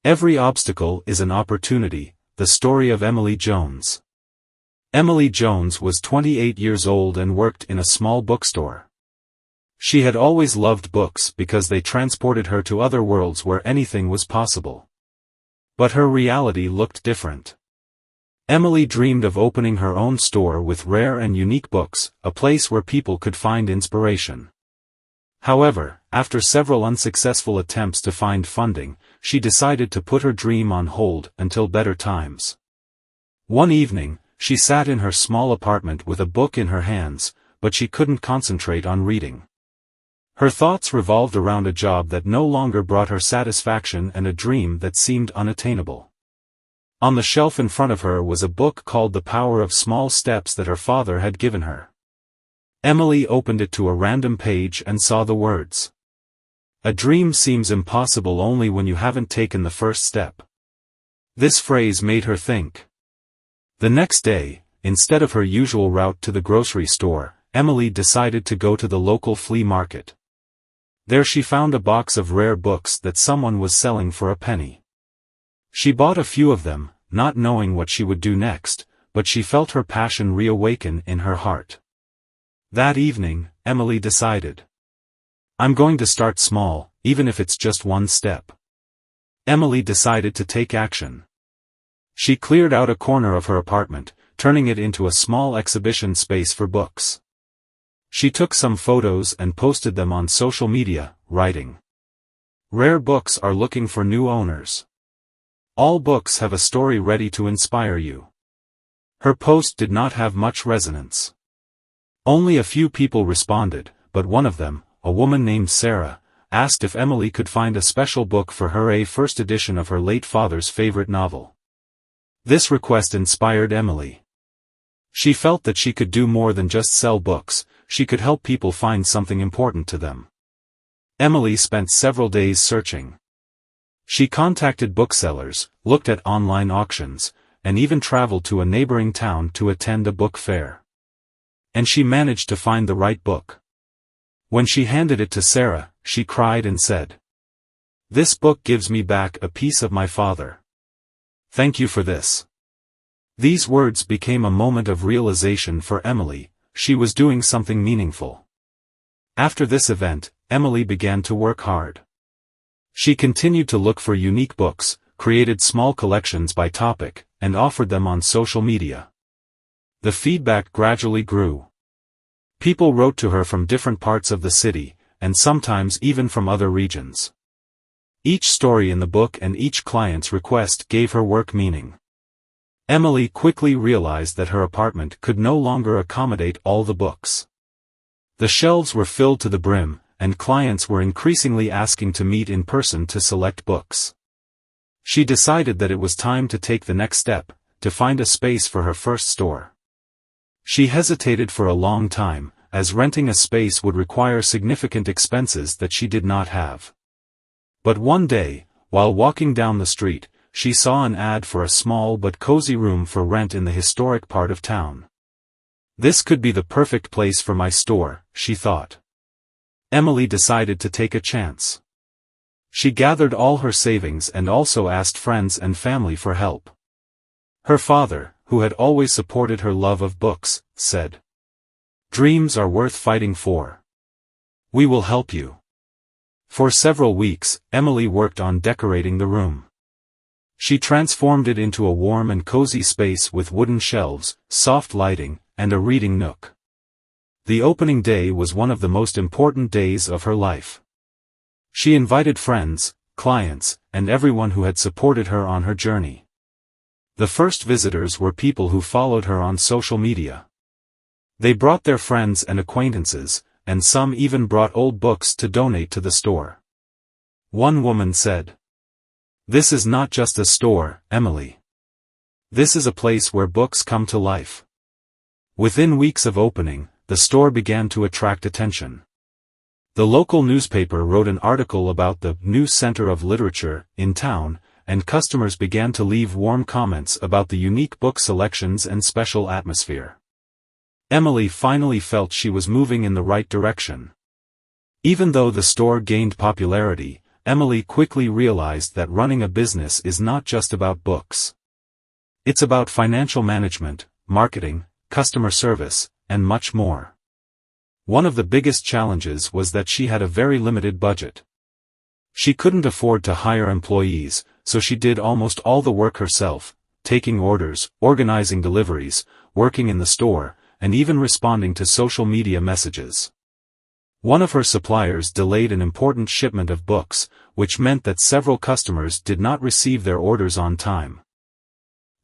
Every obstacle is an opportunity. The story of Emily Jones. Emily Jones was 28 years old and worked in a small bookstore. She had always loved books because they transported her to other worlds where anything was possible. But her reality looked different. Emily dreamed of opening her own store with rare and unique books, a place where people could find inspiration. However, after several unsuccessful attempts to find funding, she decided to put her dream on hold until better times. One evening, she sat in her small apartment with a book in her hands, but she couldn't concentrate on reading. Her thoughts revolved around a job that no longer brought her satisfaction and a dream that seemed unattainable. On the shelf in front of her was a book called The Power of Small Steps that her father had given her. Emily opened it to a random page and saw the words, "A dream seems impossible only when you haven't taken the first step." This phrase made her think. The next day, instead of her usual route to the grocery store, Emily decided to go to the local flea market. There she found a box of rare books that someone was selling for a penny. She bought a few of them, not knowing what she would do next, but she felt her passion reawaken in her heart. That evening, Emily decided, "I'm going to start small, even if it's just one step." Emily decided to take action. She cleared out a corner of her apartment, turning it into a small exhibition space for books. She took some photos and posted them on social media, writing, "Rare books are looking for new owners. All books have a story ready to inspire you." Her post did not have much resonance. Only a few people responded, but one of them, a woman named Sarah, asked if Emily could find a special book for her, a first edition of her late father's favorite novel. This request inspired Emily. She felt that she could do more than just sell books, she could help people find something important to them. Emily spent several days searching. She contacted booksellers, looked at online auctions, and even traveled to a neighboring town to attend a book fair. And she managed to find the right book. When she handed it to Sarah, she cried and said, "This book gives me back a piece of my father. Thank you for this." These words became a moment of realization for Emily. She was doing something meaningful. After this event, Emily began to work hard. She continued to look for unique books, created small collections by topic, and offered them on social media. The feedback gradually grew. People wrote to her from different parts of the city, and sometimes even from other regions. Each story in the book and each client's request gave her work meaning. Emily quickly realized that her apartment could no longer accommodate all the books. The shelves were filled to the brim, and clients were increasingly asking to meet in person to select books. She decided that it was time to take the next step, to find a space for her first store. She hesitated for a long time, as renting a space would require significant expenses that she did not have. But one day, while walking down the street, she saw an ad for a small but cozy room for rent in the historic part of town. "This could be the perfect place for my store," she thought. Emily decided to take a chance. She gathered all her savings and also asked friends and family for help. Her father, who had always supported her love of books, said, "Dreams are worth fighting for. We will help you." For several weeks, Emily worked on decorating the room. She transformed it into a warm and cozy space with wooden shelves, soft lighting, and a reading nook. The opening day was one of the most important days of her life. She invited friends, clients, and everyone who had supported her on her journey. The first visitors were people who followed her on social media. They brought their friends and acquaintances, and some even brought old books to donate to the store. One woman said, "This is not just a store, Emily. This is a place where books come to life." Within weeks of opening, the store began to attract attention. The local newspaper wrote an article about the new center of literature in town, and customers began to leave warm comments about the unique book selections and special atmosphere. Emily finally felt she was moving in the right direction. Even though the store gained popularity, Emily quickly realized that running a business is not just about books. It's about financial management, marketing, customer service, and much more. One of the biggest challenges was that she had a very limited budget. She couldn't afford to hire employees, so she did almost all the work herself, taking orders, organizing deliveries, working in the store, and even responding to social media messages. One of her suppliers delayed an important shipment of books, which meant that several customers did not receive their orders on time.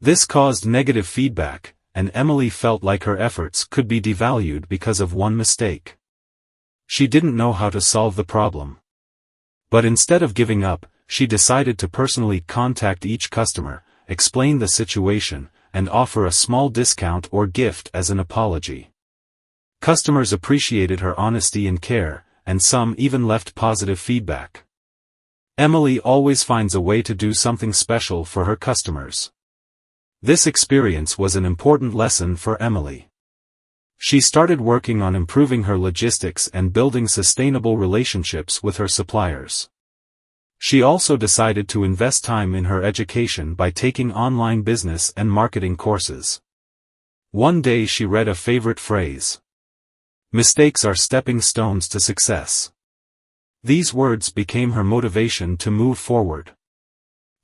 This caused negative feedback, and Emily felt like her efforts could be devalued because of one mistake. She didn't know how to solve the problem. But instead of giving up, she decided to personally contact each customer, explain the situation, and offer a small discount or gift as an apology. Customers appreciated her honesty and care, and some even left positive feedback. Emily always finds a way to do something special for her customers. This experience was an important lesson for Emily. She started working on improving her logistics and building sustainable relationships with her suppliers. She also decided to invest time in her education by taking online business and marketing courses. One day she read a favorite phrase: "Mistakes are stepping stones to success." These words became her motivation to move forward.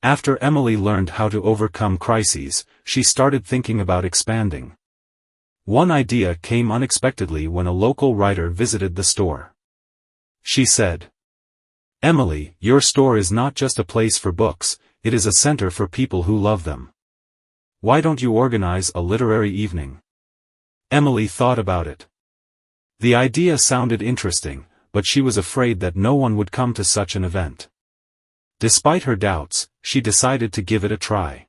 After Emily learned how to overcome crises, she started thinking about expanding. One idea came unexpectedly when a local writer visited the store. She said, "Emily, your store is not just a place for books, it is a center for people who love them. Why don't you organize a literary evening?" Emily thought about it. The idea sounded interesting, but she was afraid that no one would come to such an event. Despite her doubts, she decided to give it a try.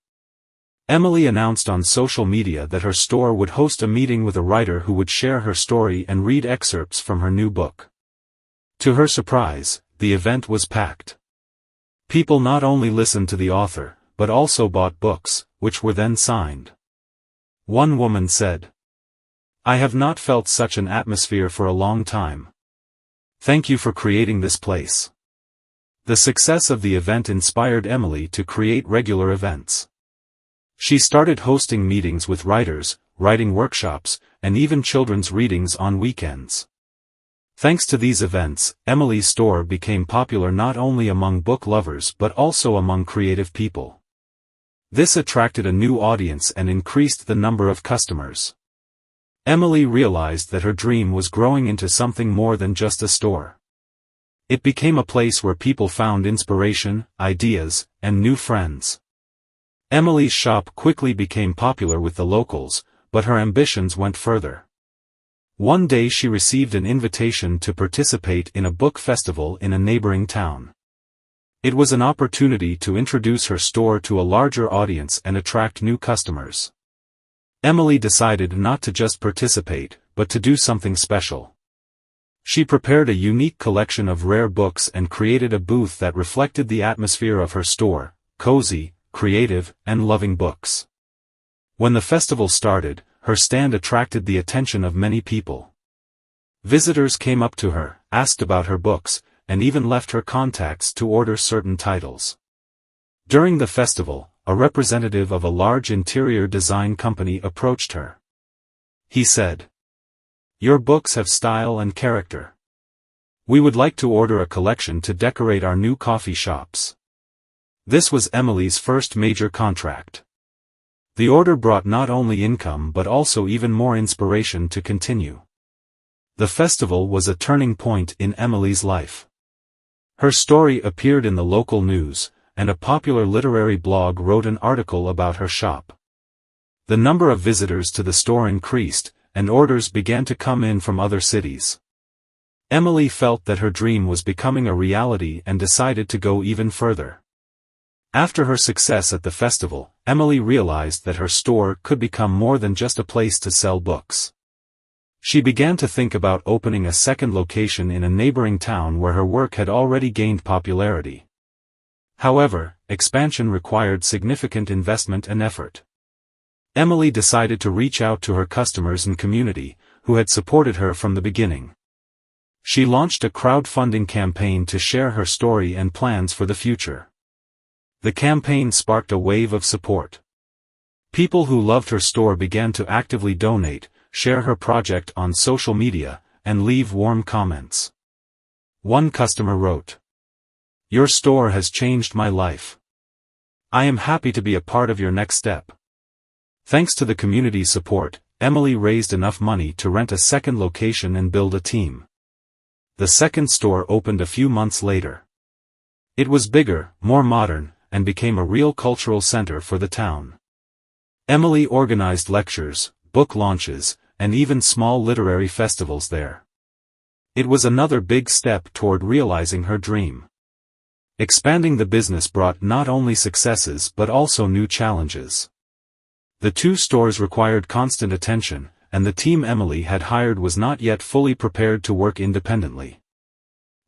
Emily announced on social media that her store would host a meeting with a writer who would share her story and read excerpts from her new book. To her surprise, the event was packed. People not only listened to the author, but also bought books, which were then signed. One woman said, "I have not felt such an atmosphere for a long time. Thank you for creating this place." The success of the event inspired Emily to create regular events. She started hosting meetings with writers, writing workshops, and even children's readings on weekends. Thanks to these events, Emily's store became popular not only among book lovers but also among creative people. This attracted a new audience and increased the number of customers. Emily realized that her dream was growing into something more than just a store. It became a place where people found inspiration, ideas, and new friends. Emily's shop quickly became popular with the locals, but her ambitions went further. One day she received an invitation to participate in a book festival in a neighboring town. It was an opportunity to introduce her store to a larger audience and attract new customers. Emily decided not to just participate, but to do something special. She prepared a unique collection of rare books and created a booth that reflected the atmosphere of her store: cozy, creative, and loving books. When the festival started, her stand attracted the attention of many people. Visitors came up to her, asked about her books, and even left her contacts to order certain titles. During the festival, a representative of a large interior design company approached her. He said, "Your books have style and character. We would like to order a collection to decorate our new coffee shops." This was Emily's first major contract. The order brought not only income but also even more inspiration to continue. The festival was a turning point in Emily's life. Her story appeared in the local news, and a popular literary blog wrote an article about her shop. The number of visitors to the store increased, and orders began to come in from other cities. Emily felt that her dream was becoming a reality and decided to go even further. After her success at the festival, Emily realized that her store could become more than just a place to sell books. She began to think about opening a second location in a neighboring town where her work had already gained popularity. However, expansion required significant investment and effort. Emily decided to reach out to her customers and community, who had supported her from the beginning. She launched a crowdfunding campaign to share her story and plans for the future. The campaign sparked a wave of support. People who loved her store began to actively donate, share her project on social media, and leave warm comments. One customer wrote, "Your store has changed my life. I am happy to be a part of your next step." Thanks to the community's support, Emily raised enough money to rent a second location and build a team. The second store opened a few months later. It was bigger, more modern, and became a real cultural center for the town. Emily organized lectures, book launches, and even small literary festivals there. It was another big step toward realizing her dream. Expanding the business brought not only successes but also new challenges. The two stores required constant attention, and the team Emily had hired was not yet fully prepared to work independently.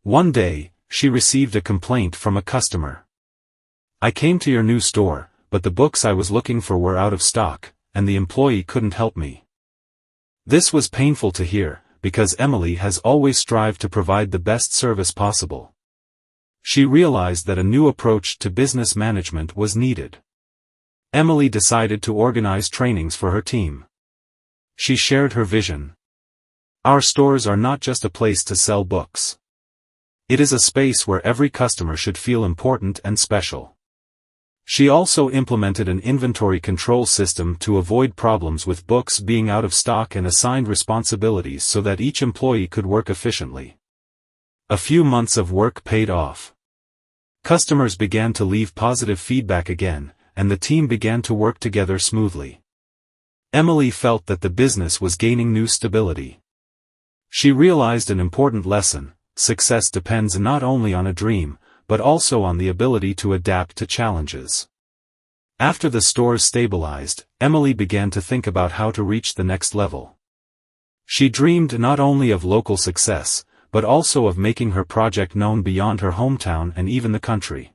One day, she received a complaint from a customer. "I came to your new store, but the books I was looking for were out of stock, and the employee couldn't help me." This was painful to hear, because Emily has always strived to provide the best service possible. She realized that a new approach to business management was needed. Emily decided to organize trainings for her team. She shared her vision. "Our stores are not just a place to sell books. It is a space where every customer should feel important and special." She also implemented an inventory control system to avoid problems with books being out of stock and assigned responsibilities so that each employee could work efficiently. A few months of work paid off. Customers began to leave positive feedback again, and the team began to work together smoothly. Emily felt that the business was gaining new stability. She realized an important lesson: success depends not only on a dream, but also on the ability to adapt to challenges. After the stores stabilized, Emily began to think about how to reach the next level. She dreamed not only of local success, but also of making her project known beyond her hometown and even the country.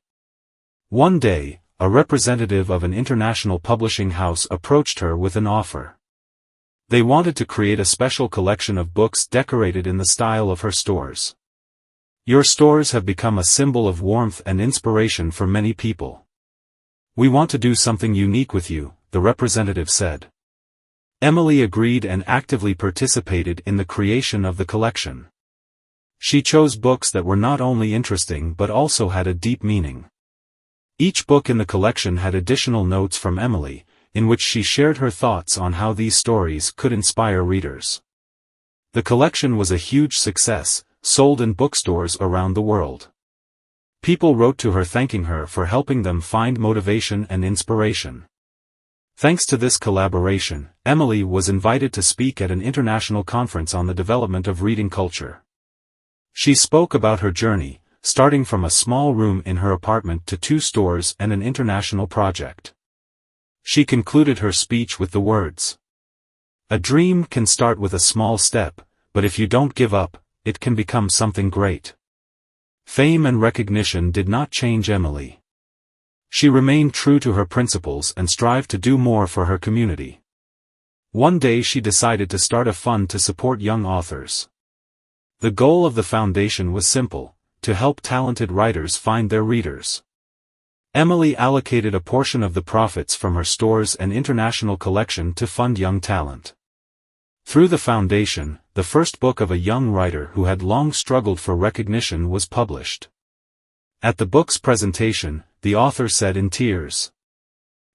One day, a representative of an international publishing house approached her with an offer. They wanted to create a special collection of books decorated in the style of her stores. "Your stores have become a symbol of warmth and inspiration for many people. We want to do something unique with you," the representative said. Emily agreed and actively participated in the creation of the collection. She chose books that were not only interesting but also had a deep meaning. Each book in the collection had additional notes from Emily, in which she shared her thoughts on how these stories could inspire readers. The collection was a huge success, sold in bookstores around the world. People wrote to her thanking her for helping them find motivation and inspiration. Thanks to this collaboration, Emily was invited to speak at an international conference on the development of reading culture. She spoke about her journey, starting from a small room in her apartment to 2 stores and an international project. She concluded her speech with the words, "A dream can start with a small step, but if you don't give up, it can become something great." Fame and recognition did not change Emily. She remained true to her principles and strived to do more for her community. One day she decided to start a fund to support young authors. The goal of the foundation was simple: to help talented writers find their readers. Emily allocated a portion of the profits from her stores and international collection to fund young talent. Through the foundation, the first book of a young writer who had long struggled for recognition was published. At the book's presentation, the author said in tears,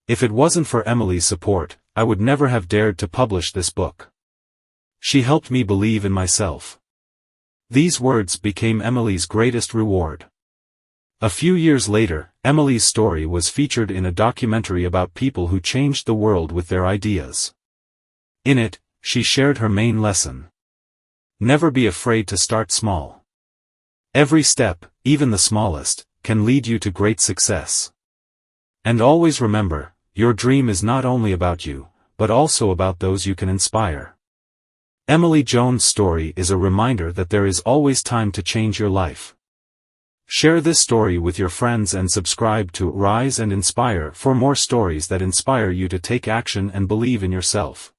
"If it wasn't for Emily's support, I would never have dared to publish this book. She helped me believe in myself." These words became Emily's greatest reward. A few years later, Emily's story was featured in a documentary about people who changed the world with their ideas. In it, she shared her main lesson: never be afraid to start small. Every step, even the smallest, can lead you to great success. And always remember, your dream is not only about you, but also about those you can inspire. Emily Jones' story is a reminder that there is always time to change your life. Share this story with your friends and subscribe to Rise and Inspire for more stories that inspire you to take action and believe in yourself.